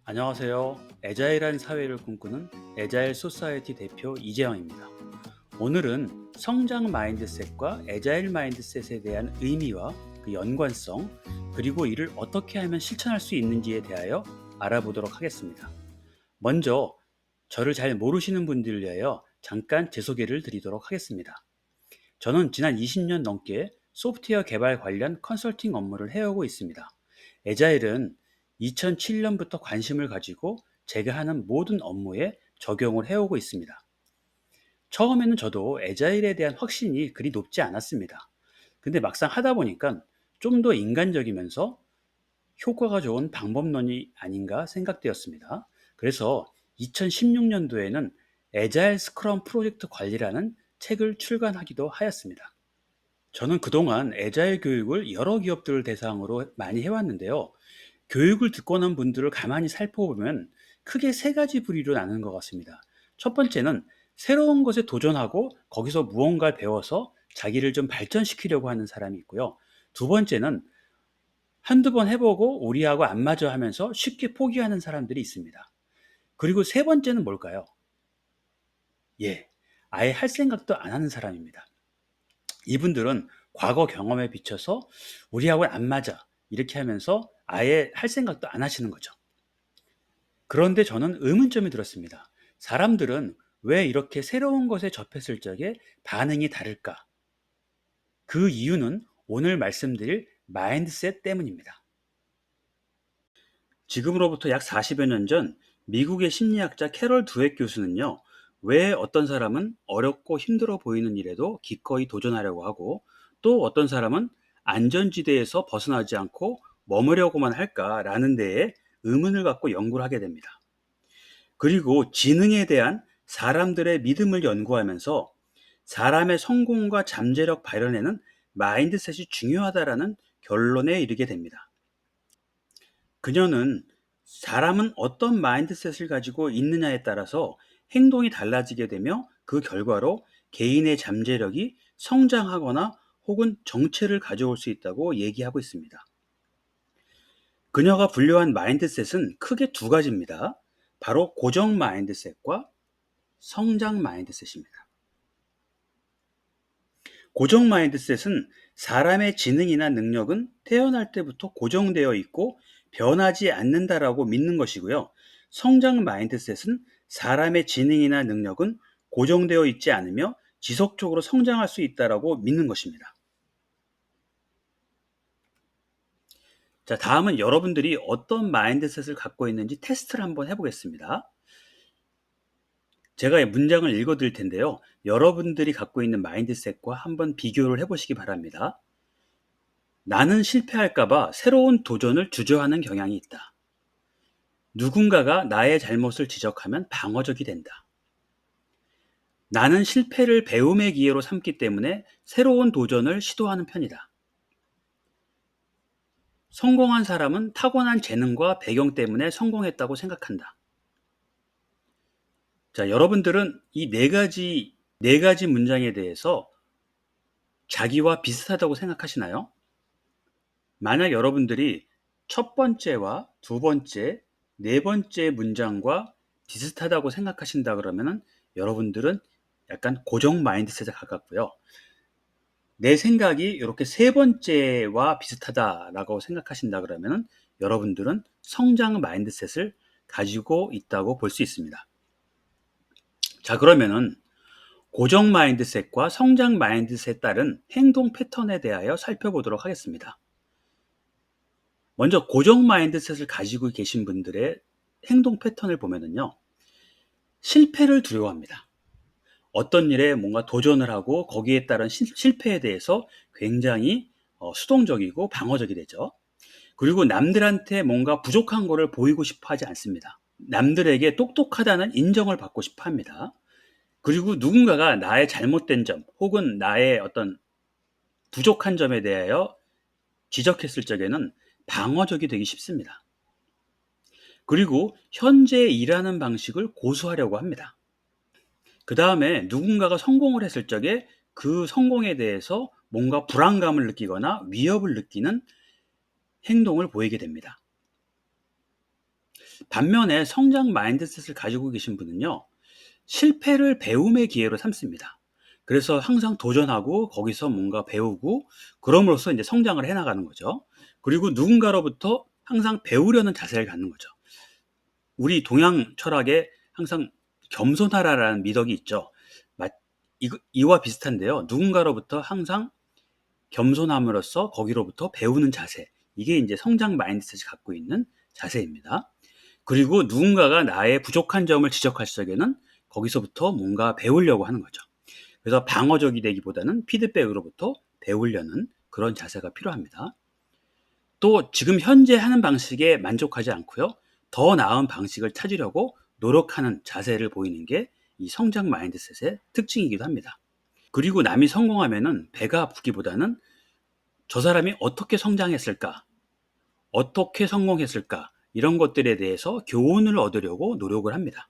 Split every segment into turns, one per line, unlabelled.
안녕하세요. 애자일한 사회를 꿈꾸는 애자일 소사이어티 대표 이재영입니다. 오늘은 성장 마인드셋과 애자일 마인드셋에 대한 의미와 그 연관성, 그리고 이를 어떻게 하면 실천할 수 있는지에 대하여 알아보도록 하겠습니다. 먼저 저를 잘 모르시는 분들을 위하여 잠깐 제 소개를 드리도록 하겠습니다. 저는 지난 20년 넘게 소프트웨어 개발 관련 컨설팅 업무를 해오고 있습니다. 애자일은 2007년부터 관심을 가지고 제가 하는 모든 업무에 적용을 해오고 있습니다. 처음에는 저도 애자일에 대한 확신이 그리 높지 않았습니다. 근데 막상 하다 보니까 좀 더 인간적이면서 효과가 좋은 방법론이 아닌가 생각되었습니다. 그래서 2016년도에는 애자일 스크럼 프로젝트 관리라는 책을 출간하기도 하였습니다. 저는 그동안 애자일 교육을 여러 기업들을 대상으로 많이 해왔는데요. 교육을 듣고 난 분들을 가만히 살펴보면 크게 세 가지 부류로 나누는 것 같습니다. 첫 번째는 새로운 것에 도전하고 거기서 무언가를 배워서 자기를 좀 발전시키려고 하는 사람이 있고요. 두 번째는 한두 번 해보고 우리하고 안 맞아 하면서 쉽게 포기하는 사람들이 있습니다. 그리고 세 번째는 뭘까요? 예, 아예 할 생각도 안 하는 사람입니다. 이분들은 과거 경험에 비춰서 우리하고는 안 맞아 이렇게 하면서 아예 할 생각도 안 하시는 거죠. 그런데 저는 의문점이 들었습니다. 사람들은 왜 이렇게 새로운 것에 접했을 적에 반응이 다를까? 그 이유는 오늘 말씀드릴 마인드셋 때문입니다. 지금으로부터 약 40여 년 전 미국의 심리학자 캐럴 드웨 교수는요, 왜 어떤 사람은 어렵고 힘들어 보이는 일에도 기꺼이 도전하려고 하고 또 어떤 사람은 안전지대에서 벗어나지 않고 머무려고만 할까라는 데에 의문을 갖고 연구를 하게 됩니다. 그리고 지능에 대한 사람들의 믿음을 연구하면서 사람의 성공과 잠재력 발현에는 마인드셋이 중요하다라는 결론에 이르게 됩니다. 그녀는 사람은 어떤 마인드셋을 가지고 있느냐에 따라서 행동이 달라지게 되며 그 결과로 개인의 잠재력이 성장하거나 혹은 정체를 가져올 수 있다고 얘기하고 있습니다. 그녀가 분류한 마인드셋은 크게 두 가지입니다. 바로 고정 마인드셋과 성장 마인드셋입니다. 고정 마인드셋은 사람의 지능이나 능력은 태어날 때부터 고정되어 있고 변하지 않는다라고 믿는 것이고요. 성장 마인드셋은 사람의 지능이나 능력은 고정되어 있지 않으며 지속적으로 성장할 수 있다라고 믿는 것입니다. 자, 다음은 여러분들이 어떤 마인드셋을 갖고 있는지 테스트를 한번 해보겠습니다. 제가 문장을 읽어 드릴 텐데요. 여러분들이 갖고 있는 마인드셋과 한번 비교를 해보시기 바랍니다. 나는 실패할까봐 새로운 도전을 주저하는 경향이 있다. 누군가가 나의 잘못을 지적하면 방어적이 된다. 나는 실패를 배움의 기회로 삼기 때문에 새로운 도전을 시도하는 편이다. 성공한 사람은 타고난 재능과 배경 때문에 성공했다고 생각한다. 자, 여러분들은 이 네 가지 문장에 대해서 자기와 비슷하다고 생각하시나요? 만약 여러분들이 첫 번째와 두 번째, 네 번째 문장과 비슷하다고 생각하신다 그러면은 여러분들은 약간 고정 마인드셋에 가깝고요. 내 생각이 이렇게 세 번째와 비슷하다라고 생각하신다 그러면은 여러분들은 성장 마인드셋을 가지고 있다고 볼 수 있습니다. 자, 그러면은 고정 마인드셋과 성장 마인드셋에 따른 행동 패턴에 대하여 살펴보도록 하겠습니다. 먼저 고정 마인드셋을 가지고 계신 분들의 행동 패턴을 보면은요, 실패를 두려워합니다. 어떤 일에 뭔가 도전을 하고 거기에 따른 실패에 대해서 굉장히 수동적이고 방어적이 되죠. 그리고 남들한테 뭔가 부족한 거를 보이고 싶어 하지 않습니다. 남들에게 똑똑하다는 인정을 받고 싶어 합니다. 그리고 누군가가 나의 잘못된 점 혹은 나의 어떤 부족한 점에 대하여 지적했을 적에는 방어적이 되기 쉽습니다. 그리고 현재 일하는 방식을 고수하려고 합니다. 그 다음에 누군가가 성공을 했을 적에 그 성공에 대해서 뭔가 불안감을 느끼거나 위협을 느끼는 행동을 보이게 됩니다. 반면에 성장 마인드셋을 가지고 계신 분은요, 실패를 배움의 기회로 삼습니다. 그래서 항상 도전하고 거기서 뭔가 배우고 그럼으로써 이제 성장을 해 나가는 거죠. 그리고 누군가로부터 항상 배우려는 자세를 갖는 거죠. 우리 동양 철학에 항상 겸손하라라는 미덕이 있죠. 이와 비슷한데요. 누군가로부터 항상 겸손함으로써 거기로부터 배우는 자세. 이게 이제 성장 마인드셋이 갖고 있는 자세입니다. 그리고 누군가가 나의 부족한 점을 지적할 적에는 거기서부터 뭔가 배우려고 하는 거죠. 그래서 방어적이 되기보다는 피드백으로부터 배우려는 그런 자세가 필요합니다. 또 지금 현재 하는 방식에 만족하지 않고요. 더 나은 방식을 찾으려고 노력하는 자세를 보이는 게 이 성장 마인드셋의 특징이기도 합니다. 그리고 남이 성공하면은 배가 아프기보다는 저 사람이 어떻게 성장했을까? 어떻게 성공했을까? 이런 것들에 대해서 교훈을 얻으려고 노력을 합니다.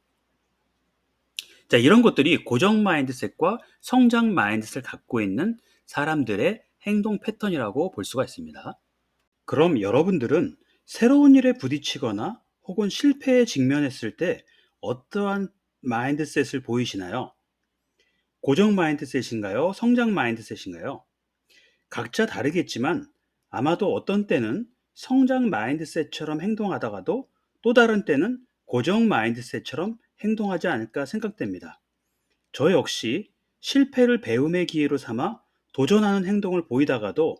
자, 이런 것들이 고정 마인드셋과 성장 마인드셋을 갖고 있는 사람들의 행동 패턴이라고 볼 수가 있습니다. 그럼 여러분들은 새로운 일에 부딪히거나 혹은 실패에 직면했을 때 어떠한 마인드셋을 보이시나요? 고정 마인드셋인가요? 성장 마인드셋인가요? 각자 다르겠지만 아마도 어떤 때는 성장 마인드셋처럼 행동하다가도 또 다른 때는 고정 마인드셋처럼 행동하지 않을까 생각됩니다. 저 역시 실패를 배움의 기회로 삼아 도전하는 행동을 보이다가도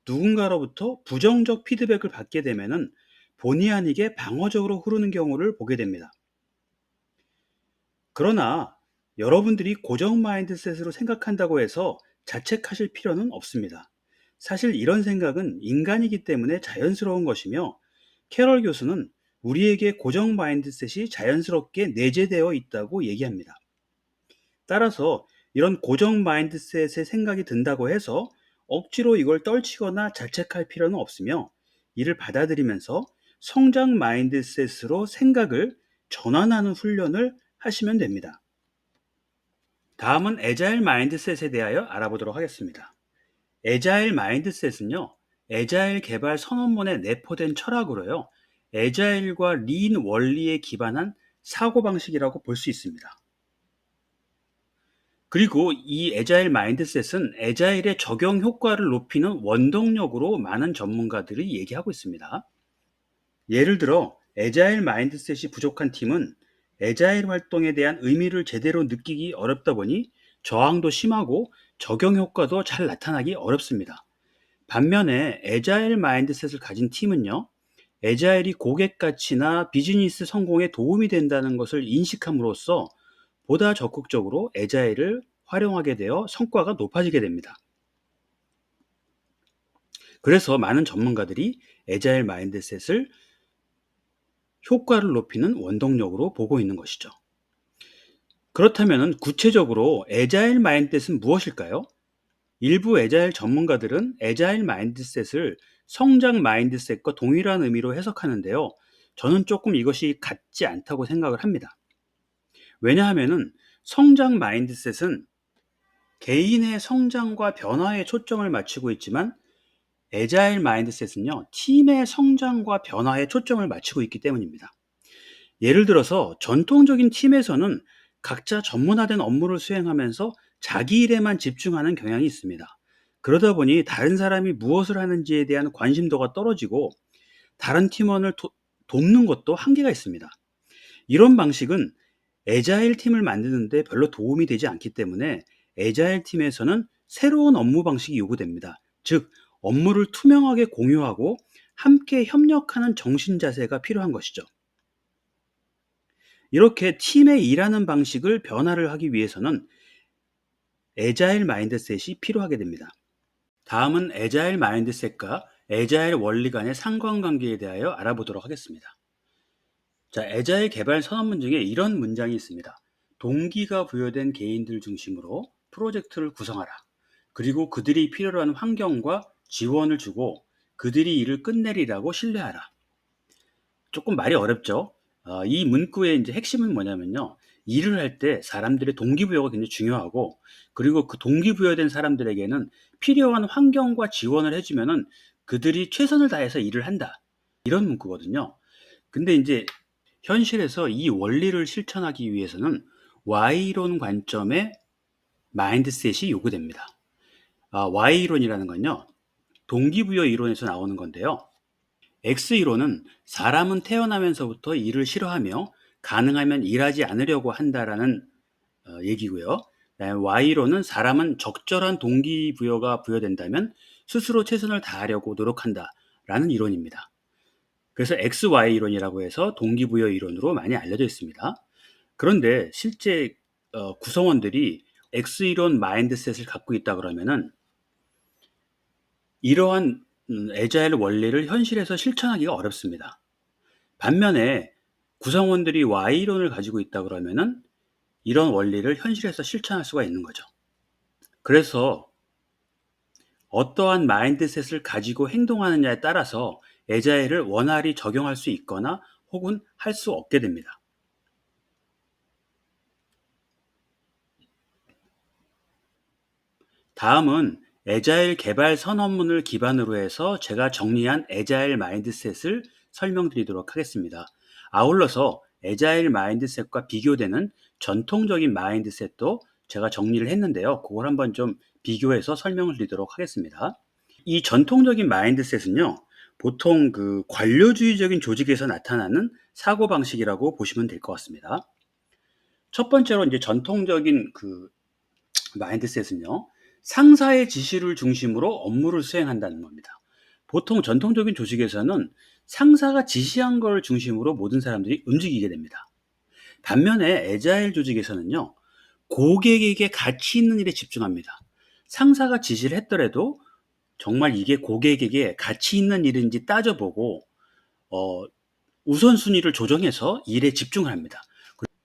누군가로부터 부정적 피드백을 받게 되면은 본의 아니게 방어적으로 흐르는 경우를 보게 됩니다. 그러나 여러분들이 고정 마인드셋으로 생각한다고 해서 자책하실 필요는 없습니다. 사실 이런 생각은 인간이기 때문에 자연스러운 것이며, 캐럴 교수는 우리에게 고정 마인드셋이 자연스럽게 내재되어 있다고 얘기합니다. 따라서 이런 고정 마인드셋의 생각이 든다고 해서 억지로 이걸 떨치거나 자책할 필요는 없으며, 이를 받아들이면서 성장 마인드셋으로 생각을 전환하는 훈련을 하시면 됩니다. 다음은 애자일 마인드셋에 대하여 알아보도록 하겠습니다. 애자일 마인드셋은요, 애자일 개발 선언문에 내포된 철학으로요, 애자일과 린 원리에 기반한 사고방식이라고 볼 수 있습니다. 그리고 이 애자일 마인드셋은 애자일의 적용 효과를 높이는 원동력으로 많은 전문가들이 얘기하고 있습니다. 예를 들어 애자일 마인드셋이 부족한 팀은 애자일 활동에 대한 의미를 제대로 느끼기 어렵다 보니 저항도 심하고 적용 효과도 잘 나타나기 어렵습니다. 반면에 애자일 마인드셋을 가진 팀은요, 애자일이 고객 가치나 비즈니스 성공에 도움이 된다는 것을 인식함으로써 보다 적극적으로 애자일을 활용하게 되어 성과가 높아지게 됩니다. 그래서 많은 전문가들이 애자일 마인드셋을 효과를 높이는 원동력으로 보고 있는 것이죠. 그렇다면 구체적으로 애자일 마인드셋은 무엇일까요? 일부 애자일 전문가들은 애자일 마인드셋을 성장 마인드셋과 동일한 의미로 해석하는데요. 저는 조금 이것이 같지 않다고 생각을 합니다. 왜냐하면 성장 마인드셋은 개인의 성장과 변화에 초점을 맞추고 있지만 애자일 마인드셋은요, 팀의 성장과 변화에 초점을 맞추고 있기 때문입니다. 예를 들어서 전통적인 팀에서는 각자 전문화된 업무를 수행하면서 자기 일에만 집중하는 경향이 있습니다. 그러다 보니 다른 사람이 무엇을 하는지에 대한 관심도가 떨어지고 다른 팀원을 돕는 것도 한계가 있습니다. 이런 방식은 애자일 팀을 만드는데 별로 도움이 되지 않기 때문에 애자일 팀에서는 새로운 업무 방식이 요구됩니다. 즉, 업무를 투명하게 공유하고 함께 협력하는 정신 자세가 필요한 것이죠. 이렇게 팀의 일하는 방식을 변화를 하기 위해서는 애자일 마인드셋이 필요하게 됩니다. 다음은 애자일 마인드셋과 애자일 원리 간의 상관관계에 대하여 알아보도록 하겠습니다. 자, 애자일 개발 선언문 중에 이런 문장이 있습니다. 동기가 부여된 개인들 중심으로 프로젝트를 구성하라. 그리고 그들이 필요로 하는 환경과 지원을 주고 그들이 일을 끝내리라고 신뢰하라. 조금 말이 어렵죠? 이 문구의 이제 핵심은 뭐냐면요. 일을 할 때 사람들의 동기부여가 굉장히 중요하고, 그리고 그 동기부여된 사람들에게는 필요한 환경과 지원을 해주면은 그들이 최선을 다해서 일을 한다. 이런 문구거든요. 근데 이제 현실에서 이 원리를 실천하기 위해서는 Y이론 관점의 마인드셋이 요구됩니다. Y이론이라는 건요, 동기부여 이론에서 나오는 건데요. X이론은 사람은 태어나면서부터 일을 싫어하며 가능하면 일하지 않으려고 한다라는 얘기고요. 그다음에 Y이론은 사람은 적절한 동기부여가 부여된다면 스스로 최선을 다하려고 노력한다라는 이론입니다. 그래서 XY 이론이라고 해서 동기부여 이론으로 많이 알려져 있습니다. 그런데 실제 구성원들이 X이론 마인드셋을 갖고 있다 그러면은 이러한 애자일 원리를 현실에서 실천하기가 어렵습니다. 반면에 구성원들이 Y이론을 가지고 있다 그러면은 이런 원리를 현실에서 실천할 수가 있는 거죠. 그래서 어떠한 마인드셋을 가지고 행동하느냐에 따라서 애자일을 원활히 적용할 수 있거나 혹은 할 수 없게 됩니다. 다음은 애자일 개발 선언문을 기반으로 해서 제가 정리한 애자일 마인드셋을 설명드리도록 하겠습니다. 아울러서 애자일 마인드셋과 비교되는 전통적인 마인드셋도 제가 정리를 했는데요. 그걸 한번 좀 비교해서 설명을 드리도록 하겠습니다. 이 전통적인 마인드셋은요, 보통 그 관료주의적인 조직에서 나타나는 사고방식이라고 보시면 될 것 같습니다. 첫 번째로 이제 전통적인 그 마인드셋은요, 상사의 지시를 중심으로 업무를 수행한다는 겁니다. 보통 전통적인 조직에서는 상사가 지시한 걸 중심으로 모든 사람들이 움직이게 됩니다. 반면에 애자일 조직에서는요, 고객에게 가치 있는 일에 집중합니다. 상사가 지시를 했더라도 정말 이게 고객에게 가치 있는 일인지 따져보고 어, 우선순위를 조정해서 일에 집중을 합니다.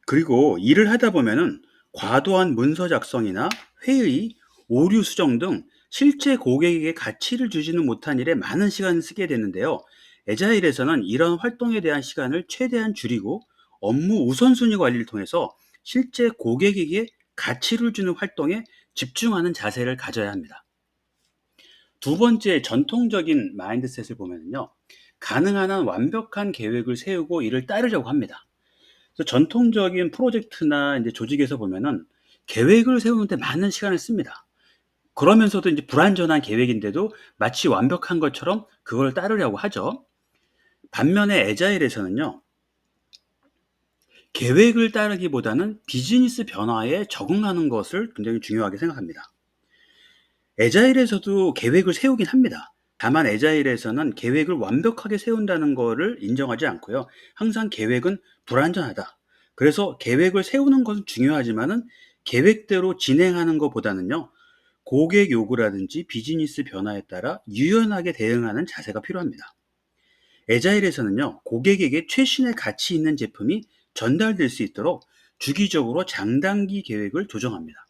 그리고 일을 하다 보면은 과도한 문서 작성이나 회의, 오류 수정 등 실제 고객에게 가치를 주지는 못한 일에 많은 시간을 쓰게 되는데요. 애자일에서는 이런 활동에 대한 시간을 최대한 줄이고 업무 우선순위 관리를 통해서 실제 고객에게 가치를 주는 활동에 집중하는 자세를 가져야 합니다. 두 번째 전통적인 마인드셋을 보면요. 가능한 한 완벽한 계획을 세우고 이를 따르려고 합니다. 그래서 전통적인 프로젝트나 이제 조직에서 보면은 계획을 세우는데 많은 시간을 씁니다. 그러면서도 이제 불완전한 계획인데도 마치 완벽한 것처럼 그걸 따르려고 하죠. 반면에 애자일에서는요, 계획을 따르기보다는 비즈니스 변화에 적응하는 것을 굉장히 중요하게 생각합니다. 애자일에서도 계획을 세우긴 합니다. 다만 애자일에서는 계획을 완벽하게 세운다는 거를 인정하지 않고요. 항상 계획은 불완전하다. 그래서 계획을 세우는 것은 중요하지만은 계획대로 진행하는 것보다는요. 고객 요구라든지 비즈니스 변화에 따라 유연하게 대응하는 자세가 필요합니다. 애자일에서는요. 고객에게 최신의 가치 있는 제품이 전달될 수 있도록 주기적으로 장단기 계획을 조정합니다.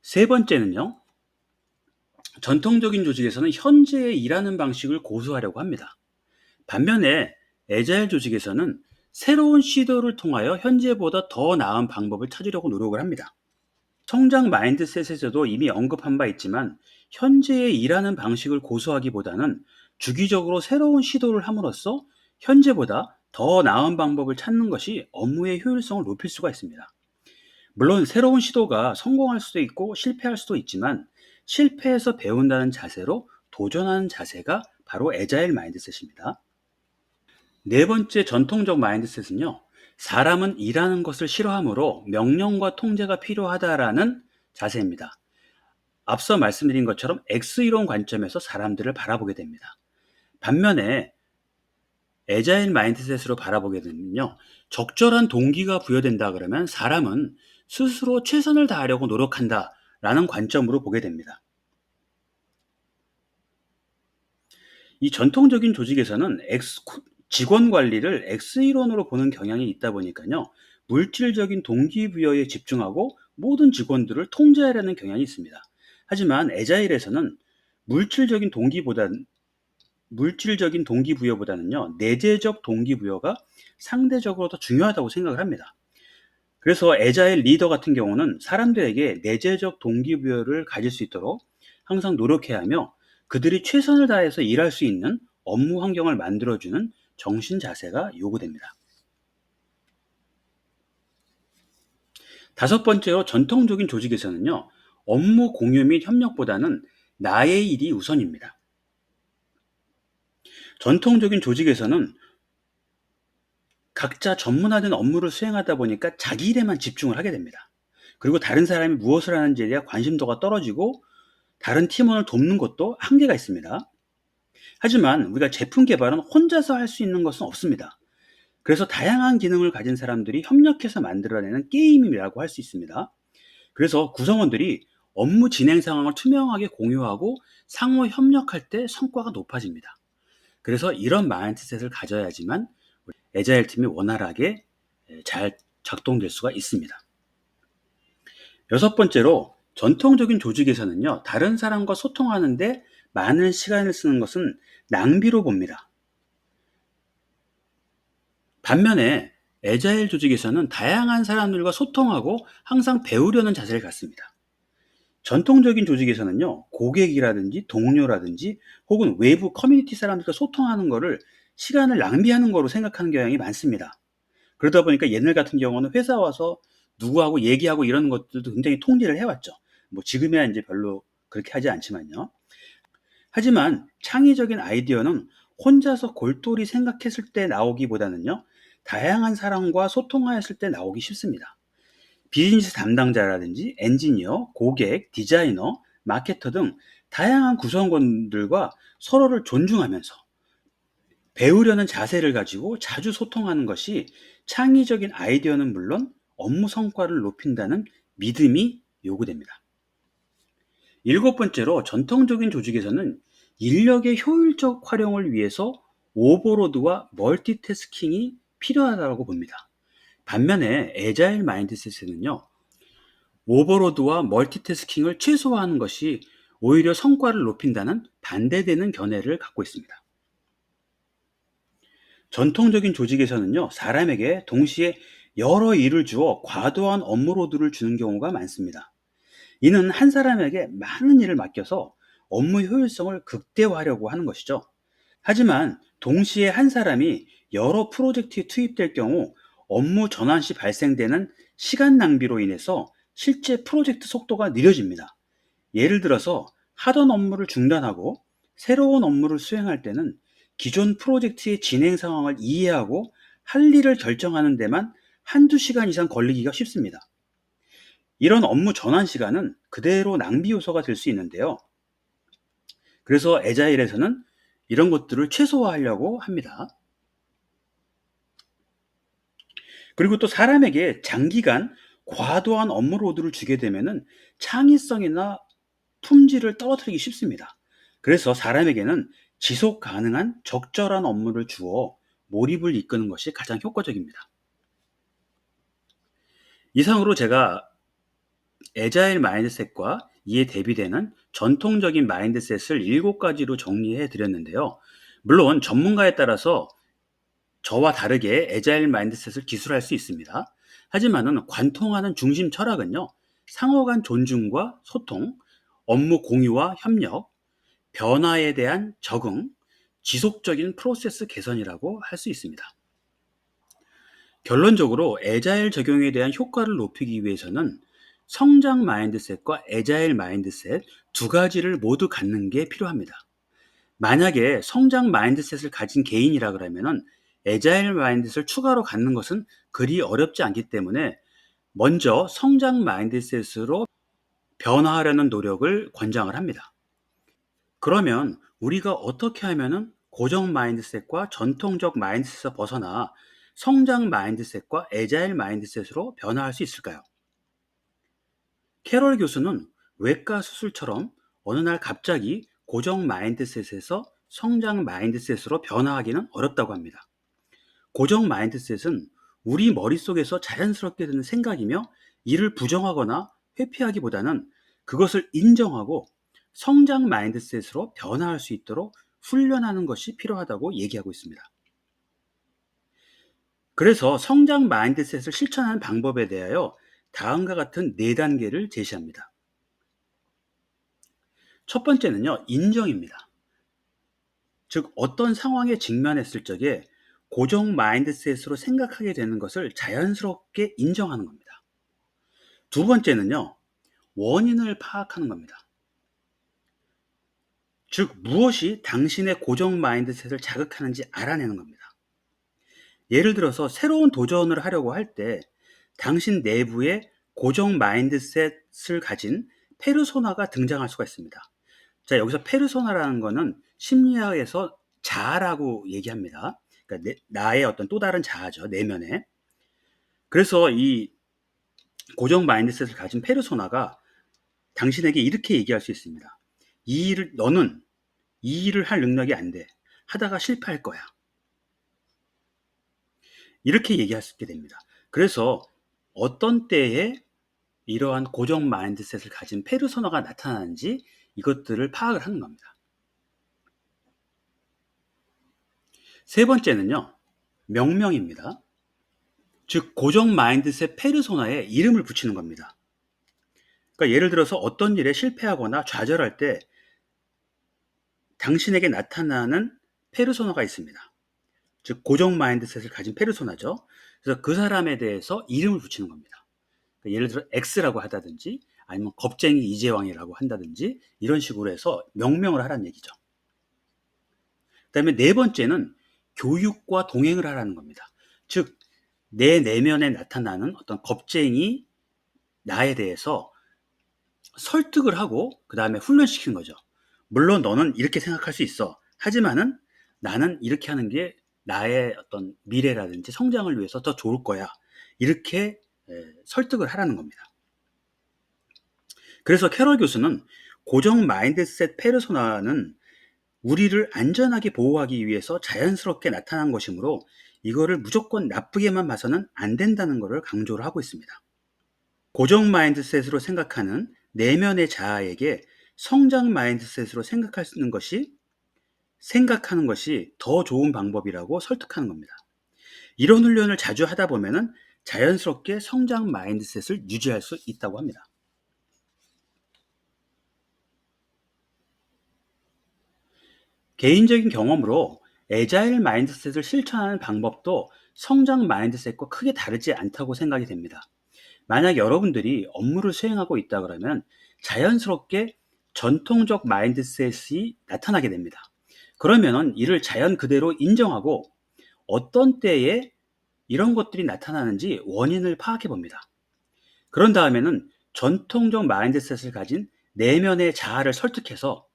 세 번째는요. 전통적인 조직에서는 현재의 일하는 방식을 고수하려고 합니다. 반면에 애자일 조직에서는 새로운 시도를 통하여 현재보다 더 나은 방법을 찾으려고 노력을 합니다. 성장 마인드셋에서도 이미 언급한 바 있지만 현재의 일하는 방식을 고수하기보다는 주기적으로 새로운 시도를 함으로써 현재보다 더 나은 방법을 찾는 것이 업무의 효율성을 높일 수가 있습니다. 물론 새로운 시도가 성공할 수도 있고 실패할 수도 있지만 실패해서 배운다는 자세로 도전하는 자세가 바로 애자일 마인드셋입니다. 네 번째 전통적 마인드셋은요. 사람은 일하는 것을 싫어하므로 명령과 통제가 필요하다라는 자세입니다. 앞서 말씀드린 것처럼 X이론 관점에서 사람들을 바라보게 됩니다. 반면에 애자일 마인드셋으로 바라보게 되면요. 적절한 동기가 부여된다 그러면 사람은 스스로 최선을 다하려고 노력한다라는 관점으로 보게 됩니다. 이 전통적인 조직에서는 직원 관리를 X이론으로 보는 경향이 있다 보니까요. 물질적인 동기부여에 집중하고 모든 직원들을 통제하려는 경향이 있습니다. 하지만 애자일에서는 물질적인 동기보다 물질적인 동기부여보다는요. 내재적 동기부여가 상대적으로 더 중요하다고 생각을 합니다. 그래서 애자일 리더 같은 경우는 사람들에게 내재적 동기부여를 가질 수 있도록 항상 노력해야 하며 그들이 최선을 다해서 일할 수 있는 업무 환경을 만들어주는 정신 자세가 요구됩니다. 다섯 번째로 전통적인 조직에서는요, 업무 공유 및 협력보다는 나의 일이 우선입니다. 전통적인 조직에서는 각자 전문화된 업무를 수행하다 보니까 자기 일에만 집중을 하게 됩니다. 그리고 다른 사람이 무엇을 하는지에 대한 관심도가 떨어지고 다른 팀원을 돕는 것도 한계가 있습니다. 하지만 우리가 제품 개발은 혼자서 할 수 있는 것은 없습니다. 그래서 다양한 기능을 가진 사람들이 협력해서 만들어내는 게임이라고 할 수 있습니다. 그래서 구성원들이 업무 진행 상황을 투명하게 공유하고 상호 협력할 때 성과가 높아집니다. 그래서 이런 마인드셋을 가져야지만 애자일 팀이 원활하게 잘 작동될 수가 있습니다. 여섯 번째로 전통적인 조직에서는요, 다른 사람과 소통하는데 많은 시간을 쓰는 것은 낭비로 봅니다. 반면에 애자일 조직에서는 다양한 사람들과 소통하고 항상 배우려는 자세를 갖습니다. 전통적인 조직에서는요, 고객이라든지 동료라든지 혹은 외부 커뮤니티 사람들과 소통하는 거를 시간을 낭비하는 거로 생각하는 경향이 많습니다. 그러다 보니까 옛날 같은 경우는 회사 와서 누구하고 얘기하고 이런 것들도 굉장히 통제를 해왔죠. 뭐 지금이야 이제 별로 그렇게 하지 않지만요. 하지만 창의적인 아이디어는 혼자서 골똘히 생각했을 때 나오기보다는요, 다양한 사람과 소통하였을 때 나오기 쉽습니다. 비즈니스 담당자라든지 엔지니어, 고객, 디자이너, 마케터 등 다양한 구성원들과 서로를 존중하면서 배우려는 자세를 가지고 자주 소통하는 것이 창의적인 아이디어는 물론 업무 성과를 높인다는 믿음이 요구됩니다. 일곱 번째로 전통적인 조직에서는 인력의 효율적 활용을 위해서 오버로드와 멀티태스킹이 필요하다고 봅니다. 반면에 애자일 마인드셋에는요, 오버로드와 멀티태스킹을 최소화하는 것이 오히려 성과를 높인다는 반대되는 견해를 갖고 있습니다. 전통적인 조직에서는요, 사람에게 동시에 여러 일을 주어 과도한 업무로드를 주는 경우가 많습니다. 이는 한 사람에게 많은 일을 맡겨서 업무 효율성을 극대화하려고 하는 것이죠. 하지만 동시에 한 사람이 여러 프로젝트에 투입될 경우 업무 전환 시 발생되는 시간 낭비로 인해서 실제 프로젝트 속도가 느려집니다. 예를 들어서 하던 업무를 중단하고 새로운 업무를 수행할 때는 기존 프로젝트의 진행 상황을 이해하고 할 일을 결정하는 데만 한두 시간 이상 걸리기가 쉽습니다. 이런 업무 전환 시간은 그대로 낭비 요소가 될 수 있는데요. 그래서 애자일에서는 이런 것들을 최소화하려고 합니다. 그리고 또 사람에게 장기간 과도한 업무로드를 주게 되면은 창의성이나 품질을 떨어뜨리기 쉽습니다. 그래서 사람에게는 지속 가능한 적절한 업무를 주어 몰입을 이끄는 것이 가장 효과적입니다. 이상으로 제가 애자일 마인드셋과 이에 대비되는 전통적인 마인드셋을 7가지로 정리해 드렸는데요. 물론 전문가에 따라서 저와 다르게 애자일 마인드셋을 기술할 수 있습니다. 하지만은 관통하는 중심 철학은요, 상호 간 존중과 소통, 업무 공유와 협력, 변화에 대한 적응, 지속적인 프로세스 개선이라고 할 수 있습니다. 결론적으로 애자일 적용에 대한 효과를 높이기 위해서는 성장 마인드셋과 애자일 마인드셋 두 가지를 모두 갖는 게 필요합니다. 만약에 성장 마인드셋을 가진 개인이라 그러면은 애자일 마인드셋을 추가로 갖는 것은 그리 어렵지 않기 때문에 먼저 성장 마인드셋으로 변화하려는 노력을 권장을 합니다. 그러면 우리가 어떻게 하면은 고정 마인드셋과 전통적 마인드셋에서 벗어나 성장 마인드셋과 애자일 마인드셋으로 변화할 수 있을까요? 캐럴 교수는 외과 수술처럼 어느 날 갑자기 고정 마인드셋에서 성장 마인드셋으로 변화하기는 어렵다고 합니다. 고정 마인드셋은 우리 머릿속에서 자연스럽게 드는 생각이며 이를 부정하거나 회피하기보다는 그것을 인정하고 성장 마인드셋으로 변화할 수 있도록 훈련하는 것이 필요하다고 얘기하고 있습니다. 그래서 성장 마인드셋을 실천하는 방법에 대하여 다음과 같은 4단계를 제시합니다. 첫 번째는요, 인정입니다. 즉 어떤 상황에 직면했을 적에 고정 마인드셋으로 생각하게 되는 것을 자연스럽게 인정하는 겁니다. 두 번째는요, 원인을 파악하는 겁니다. 즉, 무엇이 당신의 고정 마인드셋을 자극하는지 알아내는 겁니다. 예를 들어서 새로운 도전을 하려고 할 때 당신 내부에 고정 마인드셋을 가진 페르소나가 등장할 수가 있습니다. 자, 여기서 페르소나라는 거는 심리학에서 자아라고 얘기합니다. 그러니까 나의 어떤 또 다른 자아죠, 내면에. 그래서 이 고정 마인드셋을 가진 페르소나가 당신에게 이렇게 얘기할 수 있습니다. 너는 이 일을 할 능력이 안 돼. 하다가 실패할 거야. 이렇게 얘기할 수 있게 됩니다. 그래서 어떤 때에 이러한 고정 마인드셋을 가진 페르소나가 나타나는지 이것들을 파악을 하는 겁니다. 세 번째는요, 명명입니다. 즉, 고정 마인드셋 페르소나에 이름을 붙이는 겁니다. 그러니까 예를 들어서 어떤 일에 실패하거나 좌절할 때 당신에게 나타나는 페르소나가 있습니다. 즉, 고정 마인드셋을 가진 페르소나죠. 그래서 그 사람에 대해서 이름을 붙이는 겁니다. 그러니까 예를 들어 X라고 하다든지 아니면 겁쟁이 이재왕이라고 한다든지 이런 식으로 해서 명명을 하라는 얘기죠. 그 다음에 네 번째는 교육과 동행을 하라는 겁니다. 즉, 내 내면에 나타나는 어떤 겁쟁이 나에 대해서 설득을 하고 그 다음에 훈련시키는 거죠. 물론 너는 이렇게 생각할 수 있어. 하지만은 나는 이렇게 하는 게 나의 어떤 미래라든지 성장을 위해서 더 좋을 거야. 이렇게 설득을 하라는 겁니다. 그래서 캐럴 교수는 고정 마인드셋 페르소나는 우리를 안전하게 보호하기 위해서 자연스럽게 나타난 것이므로 이거를 무조건 나쁘게만 봐서는 안 된다는 것을 강조를 하고 있습니다. 고정 마인드셋으로 생각하는 내면의 자아에게 성장 마인드셋으로 생각하는 것이 더 좋은 방법이라고 설득하는 겁니다. 이런 훈련을 자주 하다 보면은 자연스럽게 성장 마인드셋을 유지할 수 있다고 합니다. 개인적인 경험으로 애자일 마인드셋을 실천하는 방법도 성장 마인드셋과 크게 다르지 않다고 생각이 됩니다. 만약 여러분들이 업무를 수행하고 있다 그러면 자연스럽게 전통적 마인드셋이 나타나게 됩니다. 그러면 이를 자연 그대로 인정하고 어떤 때에 이런 것들이 나타나는지 원인을 파악해 봅니다. 그런 다음에는 전통적 마인드셋을 가진 내면의 자아를 설득해서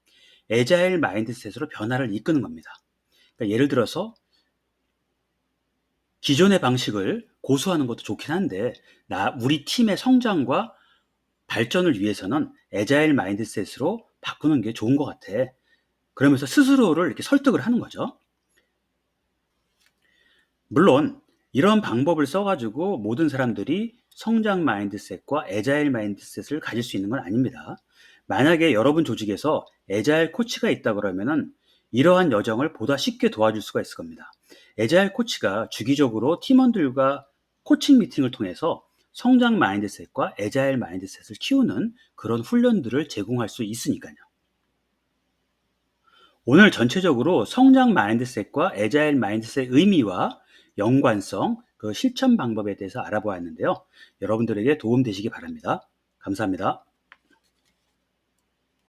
애자일 마인드셋으로 변화를 이끄는 겁니다. 그러니까 예를 들어서 기존의 방식을 고수하는 것도 좋긴 한데 우리 팀의 성장과 발전을 위해서는 애자일 마인드셋으로 바꾸는 게 좋은 것 같아. 그러면서 스스로를 이렇게 설득을 하는 거죠. 물론 이런 방법을 써가지고 모든 사람들이 성장 마인드셋과 애자일 마인드셋을 가질 수 있는 건 아닙니다. 만약에 여러분 조직에서 애자일 코치가 있다 그러면은 이러한 여정을 보다 쉽게 도와줄 수가 있을 겁니다. 애자일 코치가 주기적으로 팀원들과 코칭 미팅을 통해서 성장 마인드셋과 애자일 마인드셋을 키우는 그런 훈련들을 제공할 수 있으니까요. 오늘 전체적으로 성장 마인드셋과 애자일 마인드셋의 의미와 연관성, 그 실천 방법에 대해서 알아보았는데요. 여러분들에게 도움 되시기 바랍니다. 감사합니다.